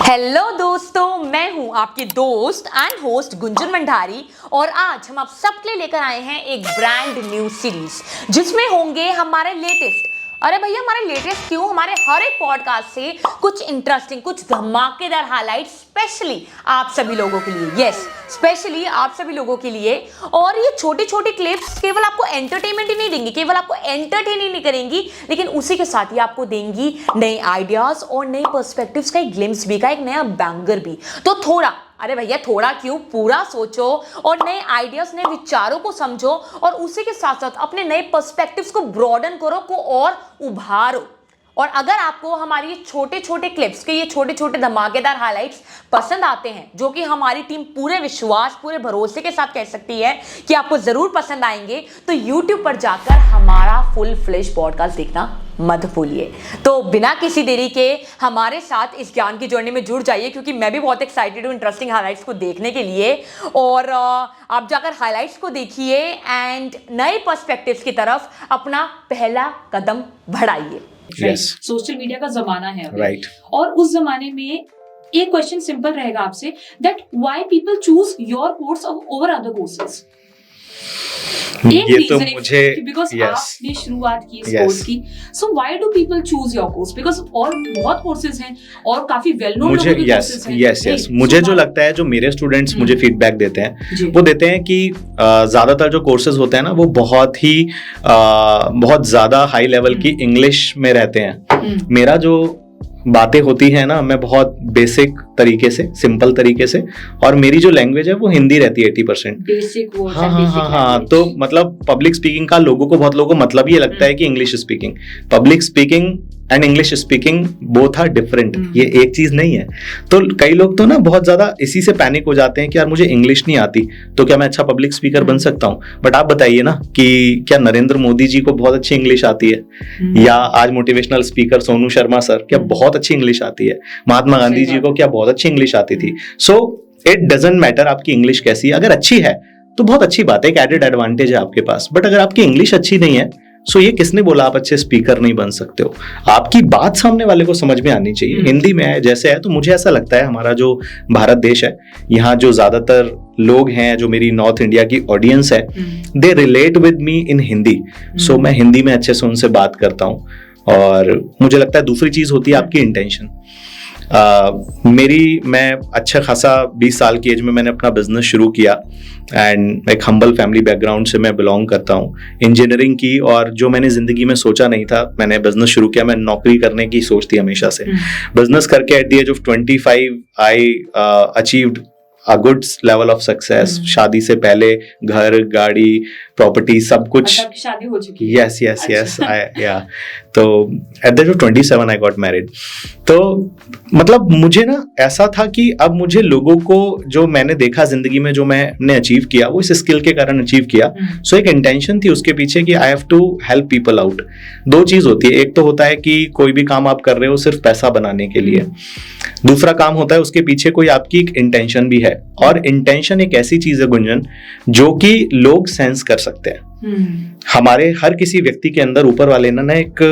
Hello दोस्तों, मैं हूं आपकी दोस्त एंड होस्ट गुंजन भंडारी और आज हम आप सबके लिए लेकर आए हैं एक ब्रांड न्यू सीरीज जिसमें होंगे हमारे लेटेस्ट। अरे भैया, हमारे लेटेस्ट क्यों, हमारे हर एक पॉडकास्ट से कुछ इंटरेस्टिंग, कुछ धमाकेदार हाइलाइट स्पेशली आप सभी लोगों के लिए। यस, स्पेशली आप सभी लोगों के लिए। और ये छोटी छोटी क्लिप्स केवल आपको एंटरटेनमेंट ही नहीं देंगी, केवल आपको एंटरटेन ही नहीं करेंगी, लेकिन उसी के साथ ही आपको देंगी नए आइडियाज और नए पर्सपेक्टिव्स का एक ग्लिम्स भी, का एक नया बैंगर भी। तो थोड़ा, अरे भैया थोड़ा क्यों, पूरा सोचो और नए आइडियाज, नए विचारों को समझो और उसी के साथ साथ अपने नए पर्सपेक्टिव्स को ब्रॉडन करो, को और उभारो। और अगर आपको हमारी ये छोटे छोटे क्लिप्स के ये छोटे छोटे धमाकेदार हाइलाइट्स पसंद आते हैं, जो कि हमारी टीम पूरे विश्वास, पूरे भरोसे के साथ कह सकती है कि आपको जरूर पसंद आएंगे, तो YouTube पर जाकर हमारा फुल फ्लेश पॉडकास्ट देखना मत भूलिए। तो बिना किसी देरी के हमारे साथ इस ज्ञान की जर्नी में जुड़ जाइए, क्योंकि मैं भी बहुत एक्साइटेड हूँ इंटरेस्टिंग हाइलाइट्स को देखने के लिए। और आप जाकर हाइलाइट्स को देखिए एंड नए पर्सपेक्टिव्स की तरफ अपना पहला कदम बढ़ाइए। Yes. सोशल मीडिया का जमाना है अभी। Right. और उस जमाने में एक क्वेश्चन सिंपल रहेगा आपसे, that why people choose your course over other courses. ये तो मुझे बिकॉज yes. आपने शुरुआत की इस Yes. कोर्स की, so why do people choose your course? Because और बहुत कोर्सेज हैं और काफी वेल नोन मुझे यस मुझे जो लगता है, जो मेरे स्टूडेंट्स मुझे फीडबैक देते हैं, वो देते हैं कि ज्यादातर जो कोर्सेज होते हैं ना, वो बहुत ज्यादा हाई लेवल की इंग्लिश में रहते हैं। मेरा जो बातें होती है ना, मैं बहुत बेसिक तरीके से, सिंपल तरीके से, और मेरी जो लैंग्वेज है वो हिंदी रहती है 80%। Basic words. हाँ, तो मतलब पब्लिक स्पीकिंग का बहुत लोगों को मतलब ये लगता है कि English speaking, public speaking and English speaking both are different. ये एक चीज नहीं है। तो कई लोग तो ना बहुत ज्यादा इसी से पैनिक हो जाते हैं कि यार मुझे इंग्लिश नहीं आती, तो क्या मैं अच्छा पब्लिक स्पीकर बन सकता हूँ? बट आप बताइए ना कि क्या नरेंद्र मोदी जी को बहुत अच्छी इंग्लिश आती है, या आज motivational speaker Sonu Sharma sir, क्या बहुत अच्छी इंग्लिश आती है? महात्मा गांधी जी को क्या बहुत अच्छी इंग्लिश आती थी? सो इट डजंट मैटर आपकी इंग्लिश कैसी है। अगर अच्छी है तो बहुत अच्छी बात है, एक एडेड एडवांटेज है आपके पास। बट अगर आपकी इंग्लिश अच्छी नहीं है, सो ये किसने बोला आप अच्छे स्पीकर नहीं बन सकते हो? आपकी बात सामने वाले को समझ में आनी चाहिए। हिंदी में है जैसे है, तो मुझे ऐसा लगता है हमारा जो भारत देश है, यहाँ जो ज्यादातर लोग हैं, जो मेरी नॉर्थ इंडिया की ऑडियंस है, दे रिलेट विद मी इन हिंदी। सो मैं हिंदी में अच्छे से उनसे बात करता हूँ। और मुझे लगता है दूसरी चीज होती है आपकी इंटेंशन। मैं अच्छा खासा 20 साल की एज में मैंने अपना बिजनेस शुरू किया एंड एक हम्बल फैमिली बैकग्राउंड से मैं बिलोंग करता हूँ। इंजीनियरिंग की, और जो मैंने जिंदगी में सोचा नहीं था, मैंने बिजनेस शुरू किया। मैं नौकरी करने की सोच थी हमेशा से। बिजनेस करके at the age of 25 I achieved a good level of success। शादी से पहले घर, गाड़ी, प्रॉपर्टी, सब कुछ। आपकी शादी हो चुकी है? Yes, yeah। तो at the age of 27 I got married। तो मतलब मुझे ना ऐसा था कि अब मुझे लोगों को, जो मैंने देखा जिंदगी में, जो मैंने अचीव किया, वो इस स्किल के कारण अचीव किया। सो एक इंटेंशन थी उसके पीछे कि I have to help people out. दो चीज होती है, एक तो होता है कि कोई भी काम आप कर रहे हो सिर्फ पैसा बनाने के लिए, दूसरा काम होता है उसके पीछे कोई आपकी एक इंटेंशन भी है। और इंटेंशन एक ऐसी चीज है गुंजन, जो कि लोग सेंस कर सकते हैं। हमारे हर किसी व्यक्ति के अंदर ऊपर वाले ना एक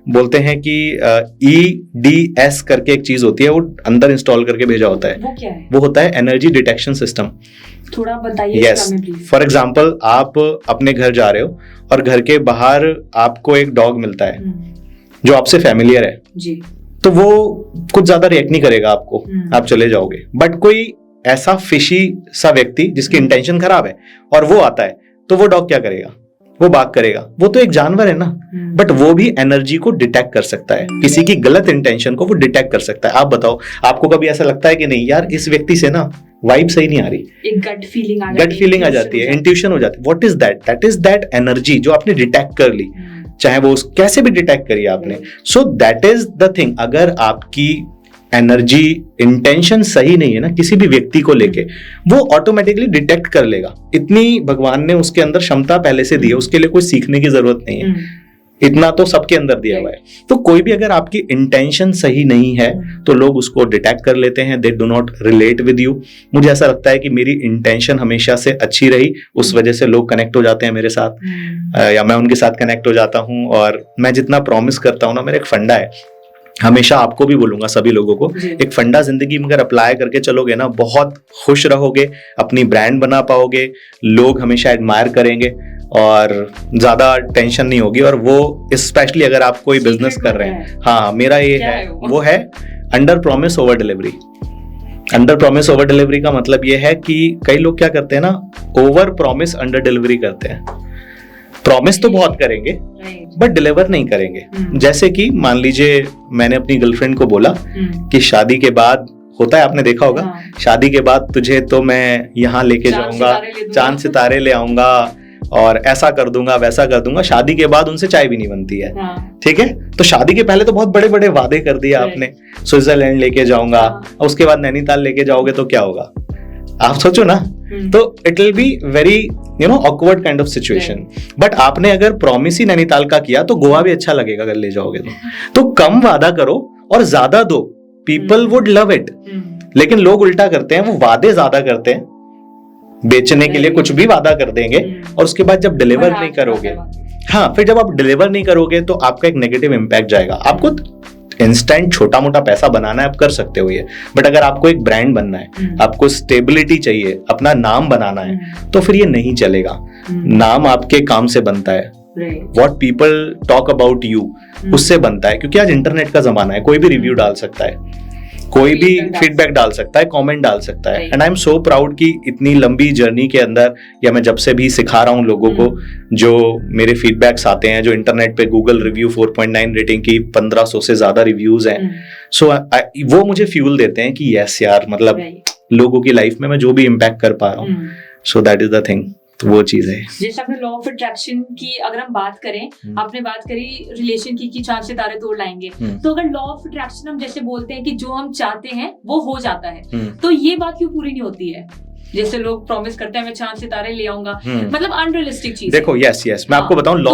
बोलते हैं कि EDS करके एक चीज होती है, वो अंदर इंस्टॉल करके भेजा होता है। वो क्या है? वो होता है एनर्जी डिटेक्शन सिस्टम। थोड़ा बताइए। यस, फॉर एग्जाम्पल आप अपने घर जा रहे हो और घर के बाहर आपको एक डॉग मिलता है जो आपसे फैमिलियर है जी, तो वो कुछ ज्यादा रिएक्ट नहीं करेगा आपको, आप चले जाओगे। बट कोई ऐसा फिशी सा व्यक्ति जिसकी इंटेंशन खराब है और वो आता है, तो वो डॉग क्या करेगा? वो बाग करेगा। वो तो एक जानवर है ना, बट वो भी एनर्जी को डिटेक्ट कर सकता है, किसी की गलत इंटेंशन को वो डिटेक्ट कर सकता है। आप बताओ, आपको कभी ऐसा लगता है कि नहीं यार इस व्यक्ति से ना वाइब सही नहीं आ रही, एक गट फीलिंग आ जाती है, इंट्यूशन हो जाती है। What is that? That is that energy जो आपने डिटेक्ट कर ली, चाहे वो कैसे भी डिटेक्ट करिए आपने। So that is the thing. अगर आपकी एनर्जी, इंटेंशन सही नहीं है ना किसी भी व्यक्ति को लेके, वो ऑटोमेटिकली डिटेक्ट कर लेगा। इतनी भगवान ने उसके अंदर क्षमता पहले से दी है, उसके लिए कोई सीखने की जरूरत नहीं है। इतना तो सबके अंदर दिया हुआ है। तो कोई भी अगर आपकी इंटेंशन सही नहीं है तो लोग उसको डिटेक्ट कर लेते हैं, they do not relate with you. मुझे ऐसा लगता है कि मेरी इंटेंशन हमेशा से अच्छी रही, उस वजह से लोग कनेक्ट हो जाते हैं मेरे साथ, या मैं उनके साथ कनेक्ट हो जाता हूँ। और मैं जितना प्रॉमिस करता हूँ ना, मेरा एक फंडा है हमेशा आपको भी बोलूंगा, सभी लोगों को, जी। एक फंडा जिंदगी में अगर अप्लाई करके चलोगे ना, बहुत खुश रहोगे, अपनी ब्रांड बना पाओगे, लोग हमेशा एडमायर करेंगे और ज्यादा टेंशन नहीं होगी। और वो स्पेशली अगर आप कोई बिजनेस कर रहे हैं, हाँ मेरा ये क्या है, है वो? वो है under promise over delivery. Under promise over delivery का मतलब ये है कि कई लोग क्या करते हैं ना, ओवर प्रॉमिस अंडर डिलीवरी करते हैं। प्रॉमिस तो बहुत करेंगे राइट। बट डिलीवर नहीं करेंगे। हम्म। जैसे कि मान लीजिए मैंने अपनी गर्लफ्रेंड को बोला कि शादी के बाद, होता है आपने देखा होगा, हाँ। शादी के बाद तुझे तो मैं यहाँ लेके चांद जाऊंगा, सितारे ले दूंगा। चांद सितारे ले आऊंगा और ऐसा कर दूंगा वैसा कर दूंगा। शादी के बाद उनसे चाय भी नहीं बनती है, हाँ। ठीक है। तो शादी के पहले तो बहुत बड़े बड़े वादे कर दिए Right. आपने, स्विट्जरलैंड लेके जाऊंगा, हाँ। और उसके बाद नैनीताल लेके जाओगे तो क्या होगा, आप सोचो ना। तो it will be very awkward kind of situation. But आपने अगर प्रॉमिस ही नैनीताल का किया तो गोवा भी अच्छा लगेगा अगर ले जाओगे तो कम वादा करो और ज्यादा दो, पीपल वुड लव इट। लेकिन लोग उल्टा करते हैं, वो वादे ज्यादा करते हैं, बेचने के लिए कुछ भी वादा कर देंगे और उसके बाद जब डिलीवर नहीं करोगे, हाँ फिर जब आप डिलीवर नहीं करोगे तो आपका एक नेगेटिव इम्पैक्ट जाएगा। आपको इंस्टेंट छोटा मोटा पैसा बनाना है, आप कर सकते हो ये, बट अगर आपको एक ब्रांड बनना है, आपको स्टेबिलिटी चाहिए, अपना नाम बनाना है, तो फिर ये नहीं चलेगा। नाम आपके काम से बनता है, what people talk about you उससे बनता है, क्योंकि आज इंटरनेट का जमाना है, कोई भी रिव्यू डाल सकता है, कोई भी फीडबैक डाल सकता है, कमेंट डाल सकता है। And I am so proud कि इतनी लंबी जर्नी के अंदर, या मैं जब से भी सिखा रहा हूँ लोगों को, जो मेरे फीडबैक्स आते हैं, जो इंटरनेट पे गूगल रिव्यू 4.9 रेटिंग की 1500 से ज्यादा रिव्यूज हैं, सो वो मुझे फ्यूल देते हैं कि यस यार, मतलब लोगों की लाइफ में मैं जो भी इम्पैक्ट कर पा रहा हूँ, so that is the thing. तो वो चीज है। जैसे आपने लॉ ऑफ अट्रैक्शन की अगर हम बात करें, आपने बात करी रिलेशन की कि चांद सितारे तोड़ लाएंगे, तो अगर लॉ ऑफ अट्रैक्शन हम जैसे बोलते हैं कि जो हम चाहते हैं वो हो जाता है, तो ये बात क्यों पूरी नहीं होती है? जैसे लोग प्रॉमिस करते हैं मैं चांद सितारे ले आऊंगा, मतलब अनरियलिस्टिक चीज। देखो यस मैं आपको बताऊं, लॉ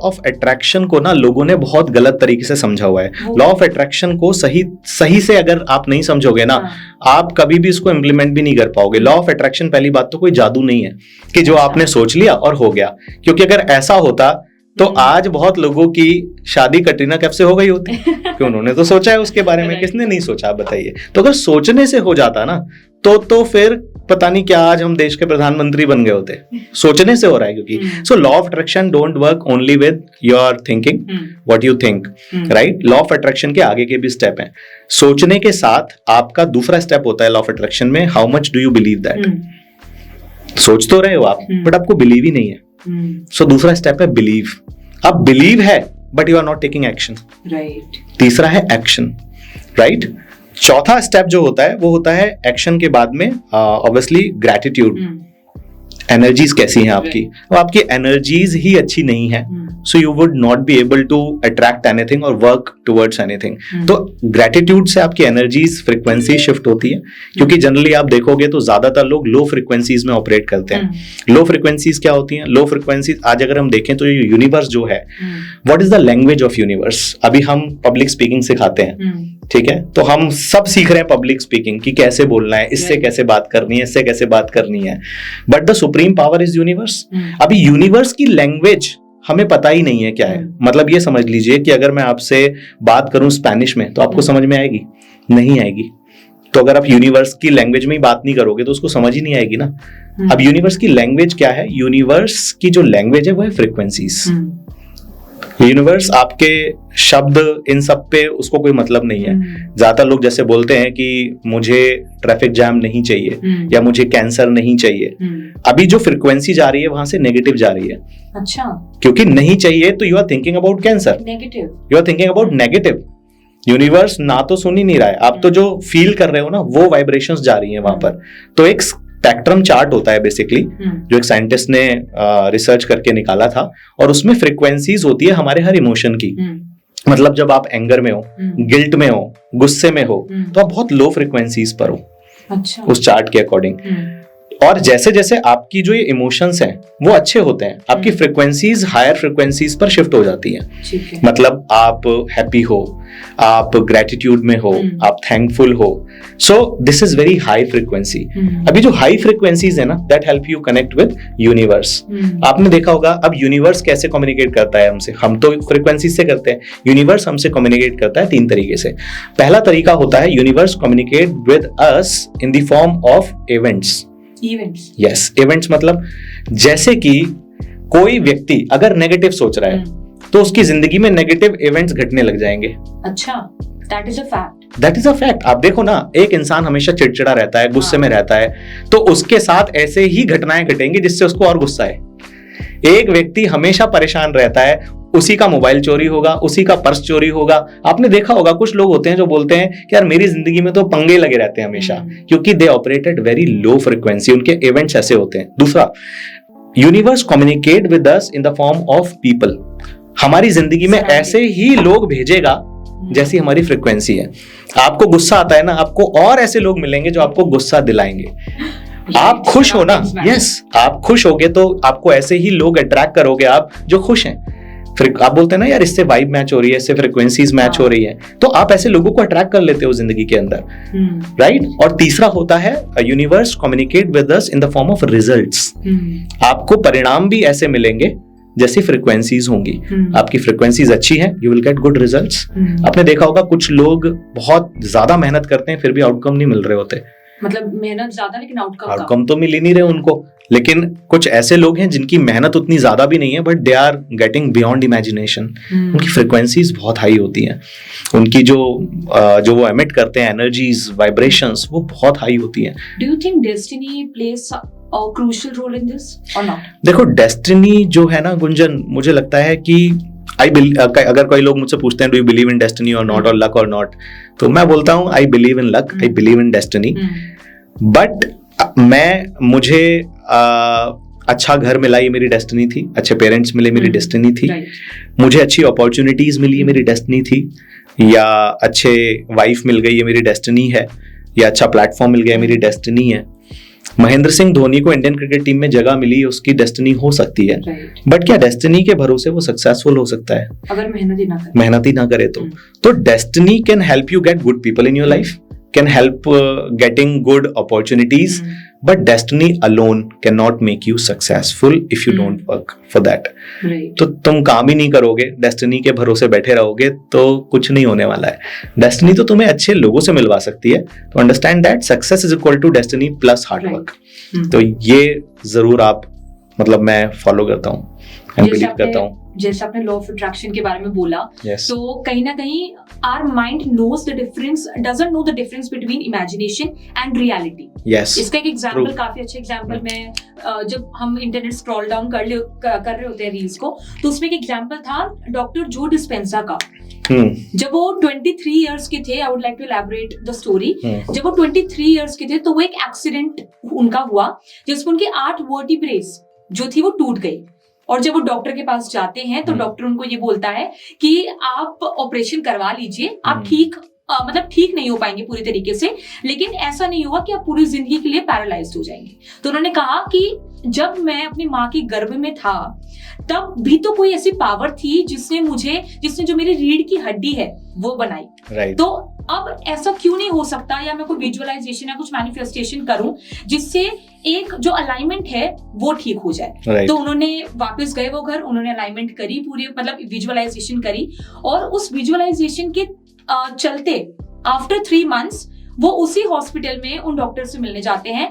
ऑफ अट्रैक्शन को ना लोगों ने बहुत गलत तरीके से समझा हुआ है। लॉ ऑफ अट्रैक्शन को सही से अगर आप नहीं समझोगे ना, आप कभी भी इसको इम्प्लीमेंट भी नहीं कर पाओगे। लॉ ऑफ अट्रैक्शन पहली बात तो कोई जादू नहीं है कि जो आपने सोच लिया और हो गया, क्योंकि अगर ऐसा होता तो आज बहुत लोगों की शादी कटरीना कैफ से हो गई होती, कि उन्होंने तो सोचा है उसके बारे में, किसने नहीं सोचा बताइए। तो अगर सोचने से हो जाता ना तो फिर पता नहीं क्या आज हम देश के प्रधानमंत्री बन गए होते। सोचने से हो रहा है, क्योंकि so law of attraction don't work only with your thinking what you think, right. Law of attraction के आगे के भी स्टेप हैं। सोचने के साथ आपका दूसरा स्टेप होता है लॉ ऑफ अट्रैक्शन में, how much do you believe that. सोच तो रहे हो आप, बट आपको बिलीव ही नहीं है। सो दूसरा स्टेप है बिलीव। आप बिलीव है but you are not taking action, right. तीसरा है एक्शन, राइट। चौथा स्टेप जो होता है वो होता है एक्शन के बाद में ऑब्वियसली ग्रैटिट्यूड। एनर्जीज कैसी हैं आपकी, तो आपकी एनर्जीज ही अच्छी नहीं है, so you would not be able to attract anything और वर्क टुवर्ड्स एनीथिंग। तो ग्रैटिट्यूड से आपकी एनर्जीज फ्रीक्वेंसी शिफ्ट होती है, क्योंकि जनरली आप देखोगे तो ज्यादातर लोग लो फ्रीक्वेंसीज में ऑपरेट करते हैं। लो फ्रीक्वेंसीज क्या होती हैं? लो फ्रीक्वेंसीज आज अगर हम देखें तो ये यूनिवर्स जो है, what is the language of universe. अभी हम पब्लिक स्पीकिंग सिखाते हैं, ठीक है, तो हम सब सीख रहे हैं पब्लिक स्पीकिंग की कैसे बोलना है, इससे कैसे बात करनी है, इससे कैसे बात करनी है, but the supreme power is universe. अभी यूनिवर्स की लैंग्वेज हमें पता ही नहीं है क्या है। मतलब ये समझ लीजिए कि अगर मैं आपसे बात करूं स्पेनिश में तो आपको समझ में आएगी? नहीं आएगी। तो अगर आप यूनिवर्स की लैंग्वेज में ही बात नहीं करोगे तो उसको समझ ही नहीं आएगी ना। अब यूनिवर्स की लैंग्वेज क्या है? यूनिवर्स की जो लैंग्वेज है वो है फ्रीक्वेंसीज। यूनिवर्स आपके शब्द इन सब पे उसको कोई मतलब नहीं है। ज्यादातर लोग जैसे बोलते हैं कि मुझे ट्रैफिक जैम नहीं चाहिए या मुझे कैंसर नहीं चाहिए, अभी जो फ्रीक्वेंसी जा रही है वहां से नेगेटिव जा रही है। अच्छा, क्योंकि नहीं चाहिए तो you are thinking about cancer, negative, you are thinking about negative. Universe ना तो सुन ही नहीं रहा है, आप तो जो फील कर रहे हो ना वो वाइब्रेशंस जा रही हैं वहां पर। तो एक स्पेक्ट्रम चार्ट होता है बेसिकली, जो एक साइंटिस्ट ने रिसर्च करके निकाला था, और उसमें फ्रीक्वेंसीज होती है हमारे हर इमोशन की। मतलब जब आप एंगर में हो, गिल्ट में हो, गुस्से में हो, तो आप बहुत लो फ्रीक्वेंसीज पर हो। अच्छा। उस चार्ट के अकॉर्डिंग। और जैसे जैसे आपकी जो ये इमोशंस हैं वो अच्छे होते हैं, आपकी फ्रिक्वेंसीज हायर फ्रिक्वेंसीज पर शिफ्ट हो जाती हैं। मतलब आप हैप्पी हो, आप ग्रेटिट्यूड में हो, आप थैंकफुल हो, सो this is very high frequency. अभी जो हाई फ्रिक्वेंसीज है ना, that help you connect with universe. आपने देखा होगा अब यूनिवर्स कैसे कम्युनिकेट करता है हमसे, हम तो फ्रिक्वेंसी से करते हैं, यूनिवर्स हमसे कम्युनिकेट करता है 3 तरीके से। पहला तरीका होता है universe communicate with us in the form of events. Yes, events मतलब जैसे कि कोई व्यक्ति अगर नेगेटिव सोच रहा है तो उसकी जिंदगी में नेगेटिव इवेंट्स घटने लग जाएंगे। अच्छा, that is a fact. That is a fact. आप देखो ना, एक इंसान हमेशा चिड़चिड़ा रहता है, गुस्से में रहता है, तो उसके साथ ऐसे ही घटनाएं घटेंगी जिससे उसको और गुस्सा है। एक व्यक्ति हमेशा परेशान रहता है, उसी का मोबाइल चोरी होगा, उसी का पर्स चोरी होगा। आपने देखा होगा कुछ लोग होते हैं जो बोलते हैं कि यार मेरी जिंदगी में तो पंगे लगे रहते हैं हमेशा, क्योंकि दे ऑपरेटेड वेरी लो फ्रिक्वेंसी, उनके इवेंट्स ऐसे होते हैं। दूसरा, universe communicate with us in the form of people. हमारी जिंदगी में ऐसे ही लोग भेजेगा जैसी हमारी फ्रिक्वेंसी है। आपको गुस्सा आता है ना, आपको और ऐसे लोग मिलेंगे जो आपको गुस्सा दिलाएंगे। आप खुश हो ना, यस, आप खुश होगे तो आपको ऐसे ही लोग अट्रैक्ट करोगे आप जो खुश हैं। फिर आप बोलते हैं ना यार इससे वाइब मैच हो रही है, इससे फ्रिक्वेंसीज मैच हो रही है, तो आप ऐसे लोगों को अट्रैक्ट कर लेते हो जिंदगी के अंदर, राइट। और तीसरा होता है universe communicate with us in the form of results. आपको परिणाम भी ऐसे मिलेंगे जैसी फ्रिक्वेंसीज होंगी। आपकी फ्रिक्वेंसीज अच्छी हैं, you will get good results. आपने देखा होगा कुछ लोग बहुत ज्यादा मेहनत करते हैं फिर भी आउटकम नहीं मिल रहे होते। मतलब मेहनत ज्यादा लेकिन आउटकम तो मिल ही नहीं रहे उनको। लेकिन कुछ ऐसे लोग हैं जिनकी मेहनत उतनी ज्यादा भी नहीं है but they are getting beyond imagination. उनकी फ्रिक्वेंसीज बहुत हाई होती हैं, उनकी जो वो एमिट करते हैं एनर्जीज, वाइब्रेशंस, वो बहुत हाई होती हैं। Do you think destiny place a crucial role in this or not? देखो, डेस्टिनी जो है ना गुंजन, मुझे लगता है कि अगर कोई लोग मुझसे पूछते हैं do you believe in destiny और नॉट, और लक और नॉट, तो मैं बोलता हूँ I believe in luck, I believe in destiny. But मुझे अच्छा घर मिला, ये मेरी डेस्टिनी थी। अच्छे पेरेंट्स मिले, मेरी डेस्टिनी थी। मुझे अच्छी अपॉर्चुनिटीज मिली, ये मेरी डेस्टिनी थी। या अच्छे वाइफ मिल गई, ये मेरी डेस्टिनी है। या अच्छा प्लेटफॉर्म मिल गया, मेरी डेस्टिनी है। महेंद्र सिंह धोनी को इंडियन क्रिकेट टीम में जगह मिली, उसकी डेस्टिनी हो सकती है। बट क्या डेस्टिनी के भरोसे वो सक्सेसफुल हो सकता है अगर मेहनत ही ना करे तो destiny can help you get good people in your life, can help getting good opportunities, but destiny alone can not make you successful if you don't work for that. तो तुम काम ही नहीं करोगे, डेस्टिनी के भरोसे बैठे रहोगे तो कुछ नहीं होने वाला है। डेस्टिनी तो तुम्हें अच्छे लोगों से मिलवा सकती है। तो understand that success is equal to destiny plus hard work. तो ये जरूर आप, मतलब मैं फॉलो करता हूँ, मैं बिलीव करता हूँ। जैसे आपने लॉ ऑफ अट्रैक्शन के बारे में बोला, तो कहीं ना कहीं our mind knows the difference, doesn't know the difference between imagination and reality. इसका एक एग्जांपल, काफी अच्छा एग्जांपल, मैं जब हम इंटरनेट स्क्रॉल डाउन कर रहे होते हैं रील्स को, तो उसमें एक एग्जांपल था डॉक्टर जो डिस्पेंसा का। जब वो 23 इयर्स के थे, I would like to elaborate the story. जब वो 23 इयर्स के थे तो वो एक एक्सीडेंट उनका हुआ जिसमें उनकी 8 वर्टिब्रेस जो थी वो टूट गई। और जब वो डॉक्टर के पास जाते हैं तो डॉक्टर उनको ये बोलता है कि आप ऑपरेशन करवा लीजिए, आप ठीक नहीं हो पाएंगे पूरी तरीके से, लेकिन ऐसा नहीं होगा कि आप पूरी जिंदगी के लिए पैरालाइज्ड हो जाएंगे। तो उन्होंने कहा कि जब मैं अपनी माँ के गर्भ में था तब भी तो कोई ऐसी पावर थी जिसने जो मेरी रीढ़ की हड्डी है वो बनाई। तो अब ऐसा क्यों नहीं हो सकता, या मैं कोई विजुअलाइजेशन या कुछ मैनिफेस्टेशन करूं जिससे एक जो अलाइनमेंट है वो ठीक हो जाए। तो उन्होंने वापस गए वो घर, उन्होंने अलाइनमेंट करी पूरी, मतलब विजुअलाइजेशन करी, और उस विजुअलाइजेशन के चलते आफ्टर 3 months वो उसी हॉस्पिटल में उन डॉक्टर से मिलने जाते हैं,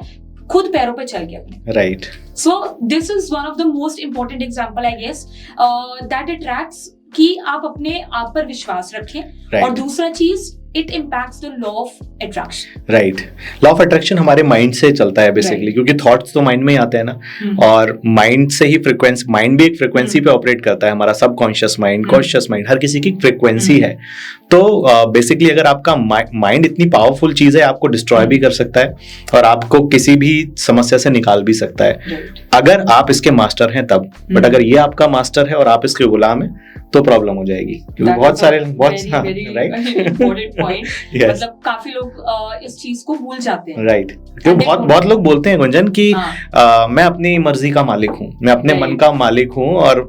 खुद पैरों पे चल के अपने। Right. So this is one of the most important example I guess that attracts कि आप अपने आप पर विश्वास रखें। और दूसरा चीज, it impacts the law of attraction. Right. Law of attraction हमारे माइंड से चलता है बेसिकली, क्योंकि थॉट्स तो माइंड में ही आते हैं ना, और माइंड से ही फ्रीक्वेंसी, माइंड भी एक फ्रीक्वेंसी पे ऑपरेट करता है। हमारा सबकॉन्शियस माइंड, कॉन्शियस माइंड, हर किसी की फ्रीक्वेंसी है। तो बेसिकली अगर आपका माइंड इतनी पावरफुल चीज है, आपको डिस्ट्रॉय भी कर सकता है और आपको किसी भी समस्या से निकाल भी सकता है, अगर आप इसके मास्टर हैं तब। बट अगर ये आपका मास्टर है और आप इसके गुलाम हैं तो प्रॉब्लम हो जाएगी, क्योंकि बहुत सारे राइट पॉइंट। Yes. मतलब काफी लोग इस चीज को भूल जाते हैं। राइट, तो बहुत बहुत लोग बोलते हैं गुंजन कि हाँ। मैं अपनी मर्जी का मालिक हूँ, मैं अपने Right. मन का मालिक हूँ और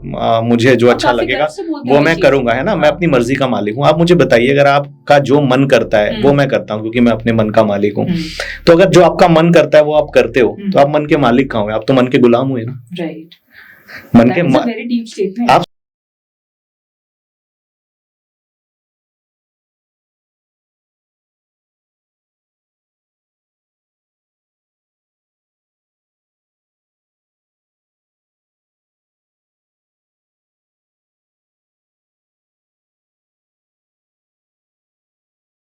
मुझे जो अच्छा काफी लगेगा गर्व से बोलते वो हैं मैं ये चीज़। करूंगा, है ना। मैं हाँ। अपनी मर्जी का मालिक हूँ। आप मुझे बताइए, अगर आपका जो मन करता है वो मैं करता हूँ क्योंकि मैं अपने मन का मालिक हूँ, तो अगर जो आपका मन करता है वो आप करते हो तो आप मन के मालिक कहाँ हुए? आप तो मन के गुलाम हुए ना। राइट, मन दैट के is a very deep statement. आप